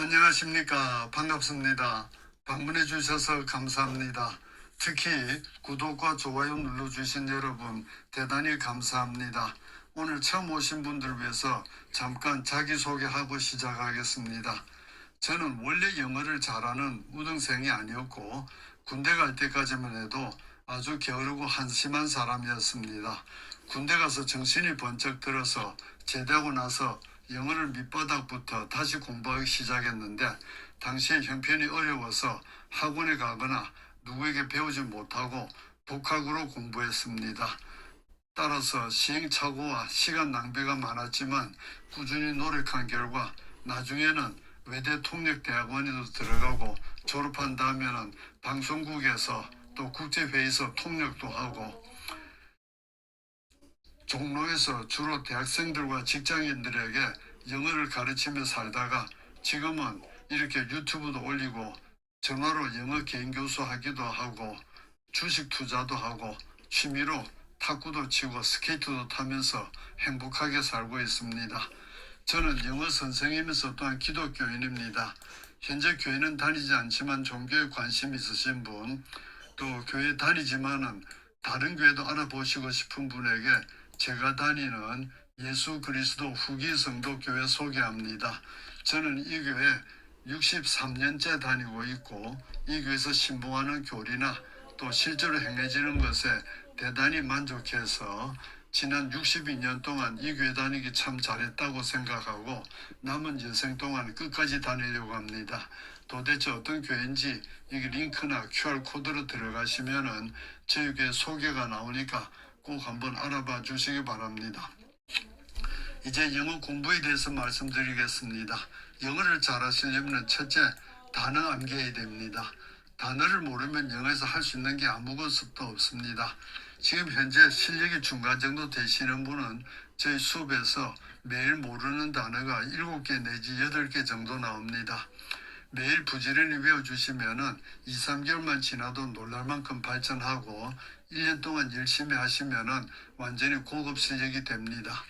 안녕하십니까. 반갑습니다. 방문해 주셔서 감사합니다. 특히 구독과 좋아요 눌러주신 여러분 대단히 감사합니다. 오늘 처음 오신 분들 위해서 잠깐 자기소개하고 시작하겠습니다. 저는 원래 영어를 잘하는 우등생이 아니었고 군대 갈 때까지만 해도 아주 게으르고 한심한 사람이었습니다. 군대 가서 정신이 번쩍 들어서 제대하고 나서 영어를 밑바닥부터 다시 공부하기 시작했는데 당시에 형편이 어려워서 학원에 가거나 누구에게 배우지 못하고 독학으로 공부했습니다. 따라서 시행착오와 시간 낭비가 많았지만 꾸준히 노력한 결과 나중에는 외대 통역대학원에도 들어가고 졸업한 다음에는 방송국에서 또 국제회의에서 통역도 하고 종로에서 주로 대학생들과 직장인들에게 영어를 가르치며 살다가 지금은 이렇게 유튜브도 올리고 전화로 영어 개인 교수 하기도 하고 주식 투자도 하고 취미로 탁구도 치고 스케이트도 타면서 행복하게 살고 있습니다. 저는 영어 선생이면서 또한 기독교인입니다. 현재 교회는 다니지 않지만 종교에 관심 있으신 분, 또 교회 다니지만은 다른 교회도 알아보시고 싶은 분에게 제가 다니는 예수 그리스도 후기 성도 교회 소개합니다. 저는 이 교회 63년째 다니고 있고 이 교회에서 신봉하는 교리나 또 실제로 행해지는 것에 대단히 만족해서 지난 62년 동안 이 교회 다니기 참 잘했다고 생각하고 남은 여생 동안 끝까지 다니려고 합니다. 도대체 어떤 교회인지 여기 링크나 QR코드로 들어가시면은 저희 교회 소개가 나오니까 꼭 한번 알아봐 주시기 바랍니다. 이제 영어 공부에 대해서 말씀드리겠습니다. 영어를 잘하시려면 첫째, 단어 암기해야 됩니다. 단어를 모르면 영어에서 할 수 있는 게 아무것도 없습니다. 지금 현재 실력이 중간 정도 되시는 분은 저희 수업에서 매일 모르는 단어가 7개 내지 8개 정도 나옵니다. 매일 부지런히 외워주시면은 2, 3개월만 지나도 놀랄 만큼 발전하고 1년 동안 열심히 하시면은 완전히 고급 실력이 됩니다.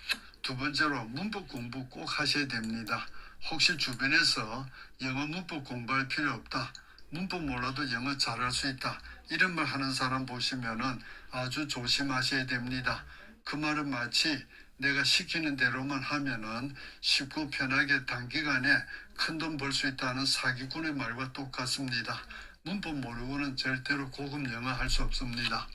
두 번째로 문법 공부 꼭 하셔야 됩니다. 혹시 주변에서 영어 문법 공부할 필요 없다, 문법 몰라도 영어 잘할 수 있다, 이런 말 하는 사람 보시면은 아주 조심하셔야 됩니다. 그 말은 마치 내가 시키는 대로만 하면은 쉽고 편하게 단기간에 큰 돈 벌 수 있다는 사기꾼의 말과 똑같습니다. 문법 모르고는 절대로 고급 영어 할 수 없습니다.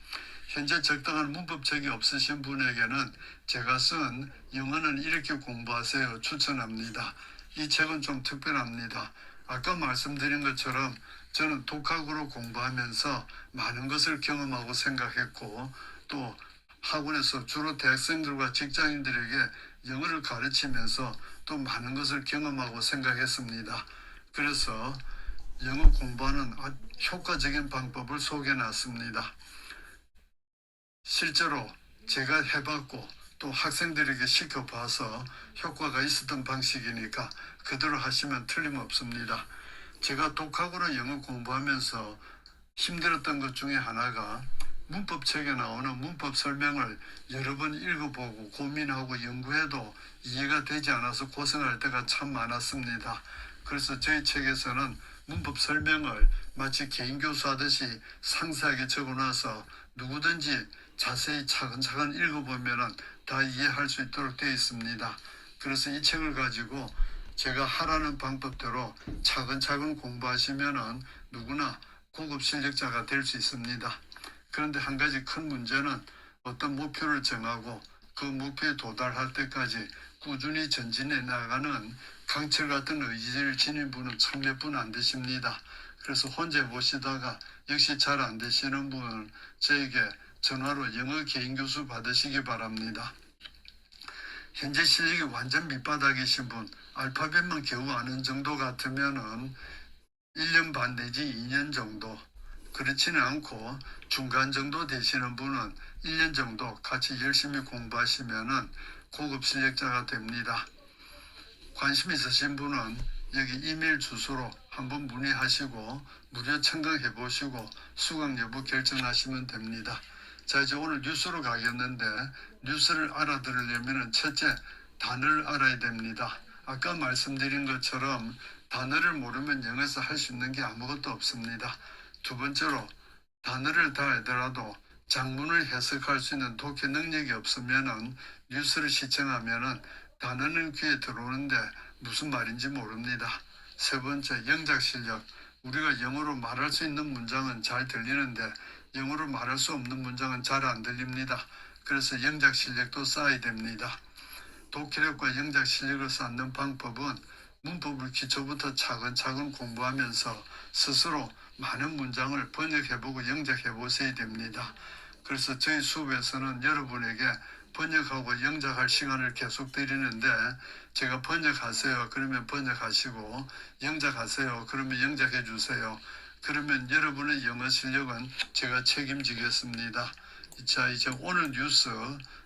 현재 적당한 문법책이 없으신 분에게는 제가 쓴 영어는 이렇게 공부하세요 추천합니다. 이 책은 좀 특별합니다. 아까 말씀드린 것처럼 저는 독학으로 공부하면서 많은 것을 경험하고 생각했고 또 학원에서 주로 대학생들과 직장인들에게 영어를 가르치면서 또 많은 것을 경험하고 생각했습니다. 그래서 영어 공부하는 효과적인 방법을 소개해 놨습니다. 실제로 제가 해봤고 또 학생들에게 시켜봐서 효과가 있었던 방식이니까 그대로 하시면 틀림없습니다. 제가 독학으로 영어 공부하면서 힘들었던 것 중에 하나가 문법책에 나오는 문법 설명을 여러 번 읽어보고 고민하고 연구해도 이해가 되지 않아서 고생할 때가 참 많았습니다. 그래서 저희 책에서는 문법 설명을 마치 개인 교수하듯이 상세하게 적어놔서 누구든지 자세히 차근차근 읽어보면 다 이해할 수 있도록 되어 있습니다. 그래서 이 책을 가지고 제가 하라는 방법대로 차근차근 공부하시면 누구나 고급 실력자가 될 수 있습니다. 그런데 한 가지 큰 문제는 어떤 목표를 정하고 그 목표에 도달할 때까지 꾸준히 전진해 나가는 강철 같은 의지를 지닌 분은 참 몇 분 안 되십니다. 그래서 혼자 보시다가 역시 잘 안 되시는 분은 저에게 전화로 영어 개인 교수 받으시기 바랍니다. 현재 실력이 완전 밑바닥이신 분, 알파벳만 겨우 아는 정도 같으면은 1년 반 내지 2년 정도, 그렇지는 않고 중간 정도 되시는 분은 1년 정도 같이 열심히 공부하시면은 고급 실력자가 됩니다. 관심 있으신 분은 여기 이메일 주소로 한번 문의하시고 무료 청강해 보시고 수강 여부 결정하시면 됩니다. 자, 이제 오늘 뉴스로 가겠는데 뉴스를 알아들으려면 첫째 단어를 알아야 됩니다. 아까 말씀드린 것처럼 단어를 모르면 영어에서 할 수 있는 게 아무것도 없습니다. 두 번째로 단어를 다 알더라도 장문을 해석할 수 있는 독해 능력이 없으면은 뉴스를 시청하면은 단어는 귀에 들어오는데 무슨 말인지 모릅니다. 세 번째, 영작 실력. 우리가 영어로 말할 수 있는 문장은 잘 들리는데 영어로 말할 수 없는 문장은 잘 안 들립니다. 그래서 영작 실력도 쌓아야 됩니다. 독해력과 영작 실력을 쌓는 방법은 문법을 기초부터 차근차근 공부하면서 스스로 많은 문장을 번역해보고 영작해보셔야 됩니다. 그래서 저희 수업에서는 여러분에게 번역하고 영작할 시간을 계속 드리는데 제가 번역하세요 그러면 번역하시고 영작하세요 그러면 영작해 주세요. 그러면 여러분의 영어 실력은 제가 책임지겠습니다. 자, 이제 오늘 뉴스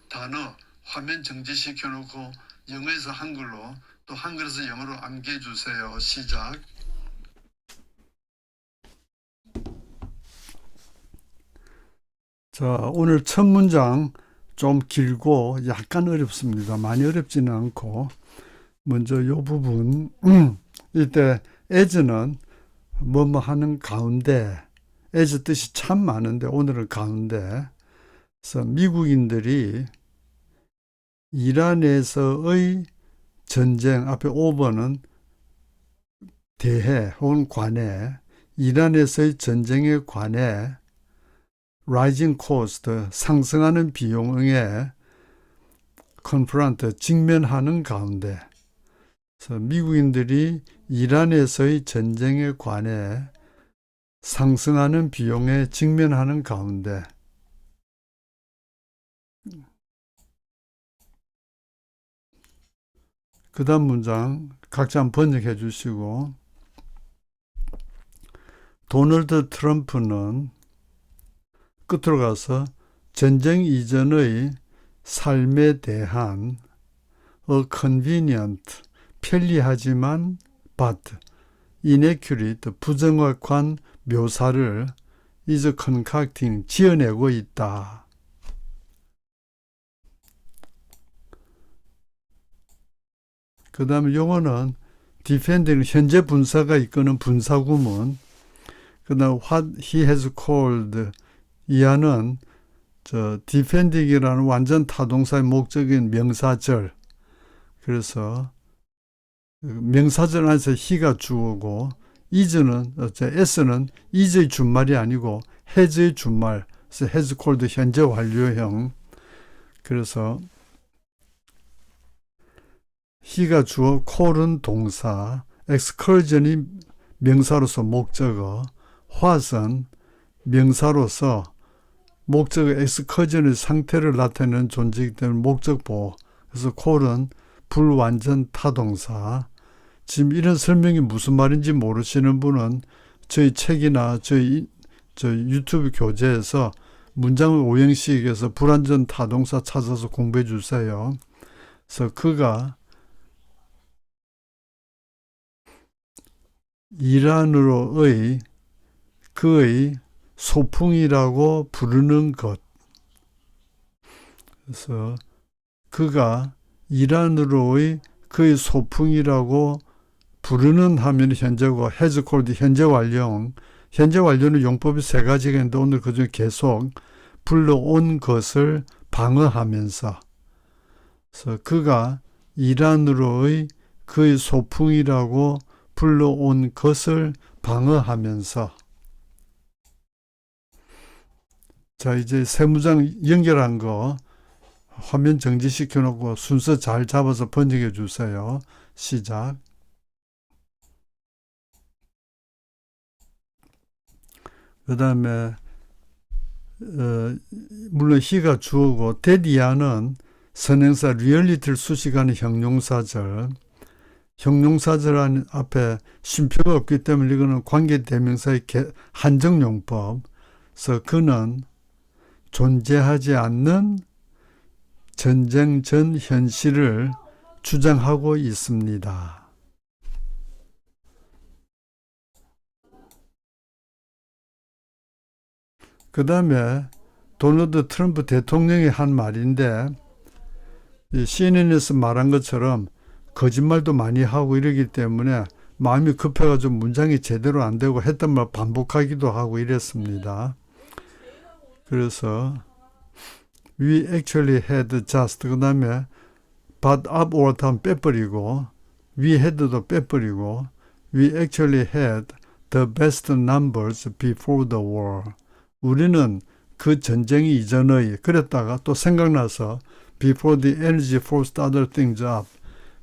단어 화면 정지시켜 놓고 영어에서 한글로 또 한글에서 영어로 암기해 주세요. 시작. 자, 오늘 첫 문장 좀 길고 약간 어렵습니다. 많이 어렵지는 않고 먼저 이 부분 이때 as는 뭐뭐 하는 가운데 as 뜻이 참 많은데 오늘은 가운데 그래서 미국인들이 이란에서의 전쟁 앞에 over는 대해 혹은 관해 이란에서의 전쟁에 관해 rising cost 상승하는 비용에 confront 직면하는 가운데 그래서 미국인들이 이란에서의 전쟁에 관해 상승하는 비용에 직면하는 가운데 그 다음 문장 각자 한번 번역해 주시고 도널드 트럼프는 끝으로 가서 전쟁 이전의 삶에 대한 a convenient 편리하지만 but inaccurate 부정확한 묘사를 is concocting 지어내고 있다. 그 다음에 용어는 defending 현재 분사가 이끄는 분사구문 그 다음 what he has called 이하는 defending이라는 완전 타동사의 목적인 명사절 그래서 명사절 안에서 he가 주어고 is는 s는 is의 준말이 아니고 has의 준말 그래서 has called 현재 완료형 그래서 he가 주어 call은 동사 excursion이 명사로서 목적어 what은 명사로서 목적어 excursion의 상태를 나타내는 존재이기 때문에 목적보 그래서 call은 불완전 타동사 지금 이런 설명이 무슨 말인지 모르시는 분은 저희 책이나 저희 유튜브 교재에서 문장을 오형식에서 불완전 타동사 찾아서 공부해 주세요. 그래서 그가 이란으로의 그의 소풍이라고 부르는 것. 그래서 그가 이란으로의 그의 소풍이라고 부르는 하면 현재고 has called 현재 완료. 현재 완료는 용법이 세 가지가 있는데 오늘 그중에 계속 불러온 것을 방어하면서 그래서 그가 이란으로의 그의 소풍이라고 불러온 것을 방어하면서 자 이제 세 문장 연결한 거 화면 정지시켜 놓고 순서 잘 잡아서 번역해 주세요. 시작. 그 다음에 물론 he가 주어고 데디아는 선행사 reality를 수식하는 형용사절 형용사절 앞에 쉼표가 없기 때문에 이거는 관계대명사의 한정용법 그래서 그는 존재하지 않는 전쟁 전 현실을 주장하고 있습니다. 그 다음에 도널드 트럼프 대통령이 한 말인데 CNN에서 말한 것처럼 거짓말도 많이 하고 이러기 때문에 마음이 급해가지고 문장이 제대로 안 되고 했던 말 반복하기도 하고 이랬습니다. 그래서 we actually had just 그 다음에 but up or down 빼버리고 we had도 빼버리고 we actually had the best numbers before the war. 우리는 그 전쟁이 이전의 그랬다가 또 생각나서 before the energy forced other things up.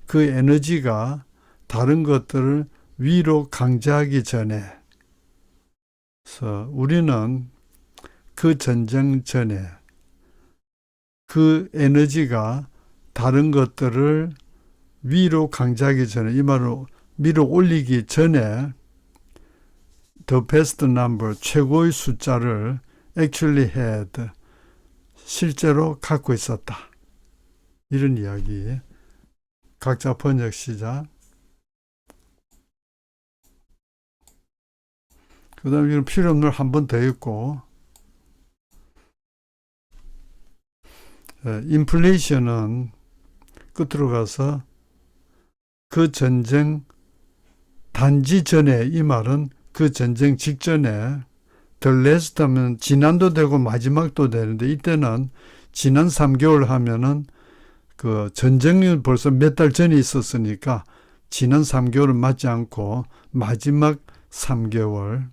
그 에너지가 다른 것들을 위로 강제하기 전에 그래서 우리는 그 전쟁 전에 그 에너지가 다른 것들을 위로 강제하기 전에 이 말은 위로 올리기 전에 the best number 최고의 숫자를 actually had 실제로 갖고 있었다. 이런 이야기. 각자 번역 시작. 그 다음에 이건 필요 없는 한 번 더 있고 인플레이션은 끝으로 가서 그 전쟁 단지 전에 이 말은 그 전쟁 직전에 the last 하면 지난도 되고 마지막도 되는데 이때는 지난 3개월 하면은 그 전쟁이 벌써 몇 달 전에 있었으니까 지난 3개월은 맞지 않고 마지막 3개월.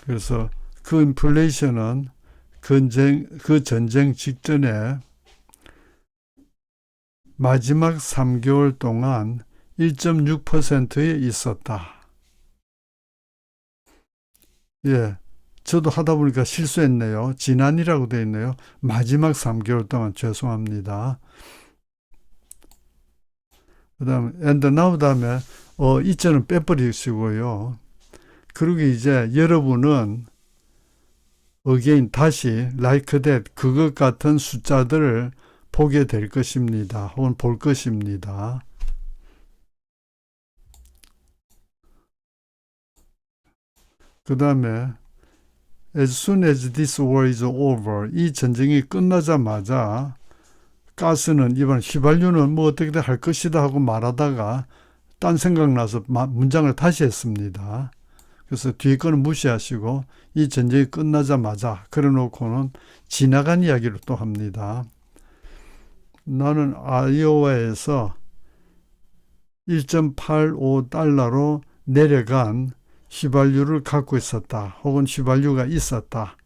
그래서 그 인플레이션은 그 전쟁 직전에 마지막 3개월 동안 1.6%에 있었다. 예, 저도 하다 보니까 실수했네요. 지난이라고 되어 있네요. 마지막 3개월 동안 죄송합니다. 그 다음에 and now 다음에 이자는 빼버리시고요. 그리고 이제 여러분은 again 다시 like that 그것 같은 숫자들을 보게 될 것입니다. 혹은 볼 것입니다. 그 다음에 as soon as this war is over 이 전쟁이 끝나자마자 가스는 이번 휘발유는 뭐 어떻게든 할 것이다 하고 말하다가 딴 생각나서 문장을 다시 했습니다. 그래서 뒤에 거는 무시하시고 이 전쟁이 끝나자마자 그래놓고는 지나간 이야기를 또 합니다. 나는 아이오와에서 1.85달러로 내려간 휘발유를 갖고 있었다. 혹은 휘발유가 있었다.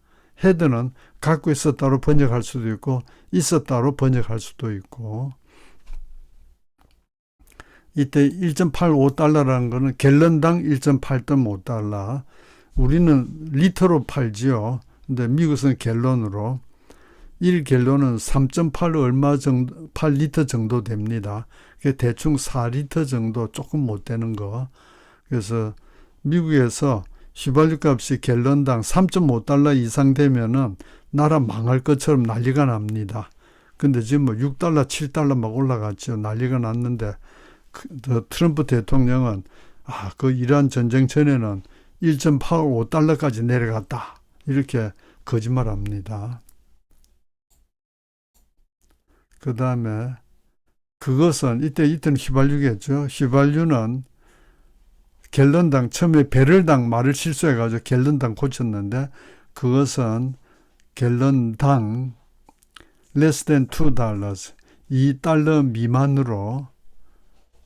헤드는 갖고 있었다로 번역할 수도 있고 있었다로 번역할 수도 있고 이때 1.85달러라는 것은 갤런당 1.8.5달러 우리는 리터로 팔지요. 근데 미국은 갤런으로 1갤런은 3.8 얼마 정도 8리터 정도 됩니다. 대충 4리터 정도 조금 못 되는 거. 그래서 미국에서 휘발유 값이 갤런당 3.5달러 이상 되면은 나라 망할 것처럼 난리가 납니다. 근데 지금 뭐 6달러, 7달러 막 올라갔죠. 난리가 났는데 트럼프 대통령은 그 이란 전쟁 전에는 1.85달러까지 내려갔다. 이렇게 거짓말합니다. 그 다음에 그것은 이때는 휘발유겠죠. 휘발유는 갤런당 처음에 배럴당 말을 실수해가지고 갤런당 고쳤는데 그것은 갤런당 less than $2 $2 미만으로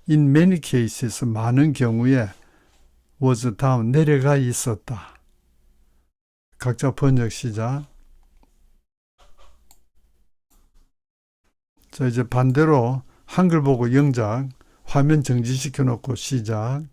in many cases 많은 경우에 was down 내려가 있었다. 각자 번역 시작. 자 이제 반대로 한글 보고 영작 화면 정지시켜 놓고 시작.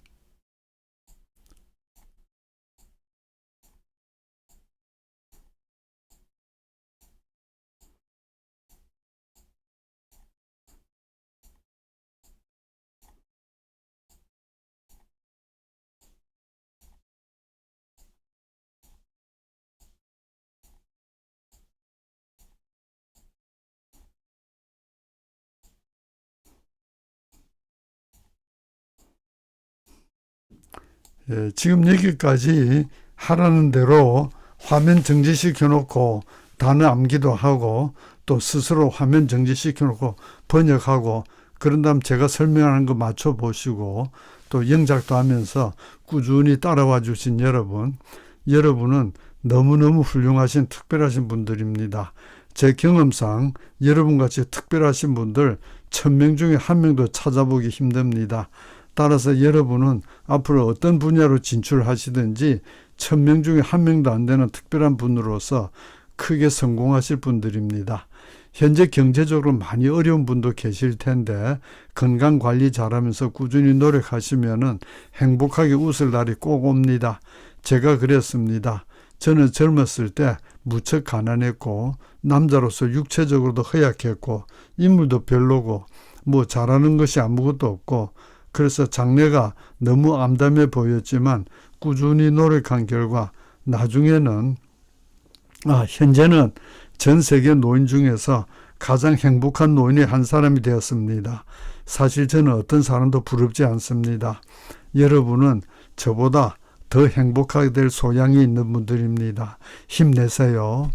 예, 지금 여기까지 하라는 대로 화면 정지시켜 놓고 단어 암기도 하고 또 스스로 화면 정지시켜 놓고 번역하고 그런 다음 제가 설명하는 거 맞춰보시고 또 영작도 하면서 꾸준히 따라와 주신 여러분은 너무너무 훌륭하신 특별하신 분들입니다. 제 경험상 여러분같이 특별하신 분들 1000명 중에 1명도 찾아보기 힘듭니다. 따라서 여러분은 앞으로 어떤 분야로 진출하시든지 1000명 중에 1명도 안 되는 특별한 분으로서 크게 성공하실 분들입니다. 현재 경제적으로 많이 어려운 분도 계실 텐데 건강관리 잘하면서 꾸준히 노력하시면 행복하게 웃을 날이 꼭 옵니다. 제가 그랬습니다. 저는 젊었을 때 무척 가난했고 남자로서 육체적으로도 허약했고 인물도 별로고 뭐 잘하는 것이 아무것도 없고 그래서 장래가 너무 암담해 보였지만 꾸준히 노력한 결과 나중에는 현재는 전 세계 노인 중에서 가장 행복한 노인의 한 사람이 되었습니다. 사실 저는 어떤 사람도 부럽지 않습니다. 여러분은 저보다 더 행복하게 될 소양이 있는 분들입니다. 힘내세요.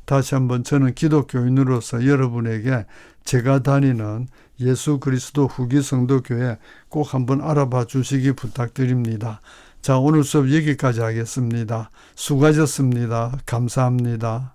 다시 한번 저는 기독교인으로서 여러분에게 제가 다니는 예수 그리스도 후기 성도교회 꼭 한번 알아봐 주시기 부탁드립니다. 자, 오늘 수업 여기까지 하겠습니다. 수고하셨습니다. 감사합니다.